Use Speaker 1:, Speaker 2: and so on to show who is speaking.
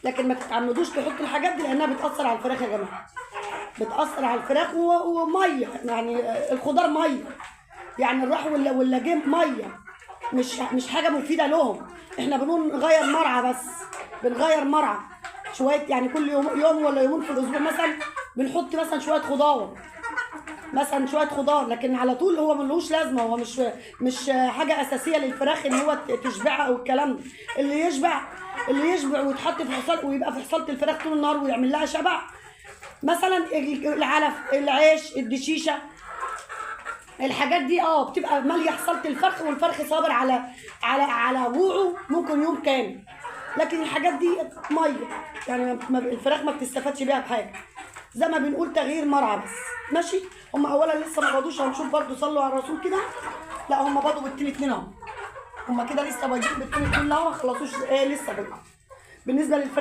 Speaker 1: لكن ما تتعمدوش تحطوا الحاجات دي لانها بتاثر على الفراخ يا جماعه، بتاثر على الفراخ وميه، يعني الخضار ميه، يعني الراح واللاجين ميه، مش حاجه مفيده لهم. احنا بنقول نغير مرعى، بس بنغير مرعى شويه، يعني كل يوم ولا يومين في الاسبوع مثلا بنحط مثلا شويه خضار، مثلا شويه خضار، لكن على طول هو ملوش لازمه، هو مش حاجه اساسيه للفراخ ان هو تشبعها او الكلام ده. اللي يشبع ويتحط في حصال ويبقى في حصاله الفراخ طول النهار ويعمل لها شبع، مثلا العلف، العيش، الدشيشه، الحاجات دي بتبقى ماليه حصاله الفرخ، والفرخ صابر على جوعه ممكن يوم كامل. لكن الحاجات دي ميه، يعني الفراخ ما بتستفادش بيها بحاجه، زي ما بنقول تغيير مرعى بس. ماشي. هم اولا لسه ما بيضوش، هنشوف برضو، صلوا على الرسول كده. لا هم بيضوا بالتين 2 اهو، هم كده لسه بايضين بالتين 2 اهو، ما خلصوش لسه بيض. بالنسبه للفراخ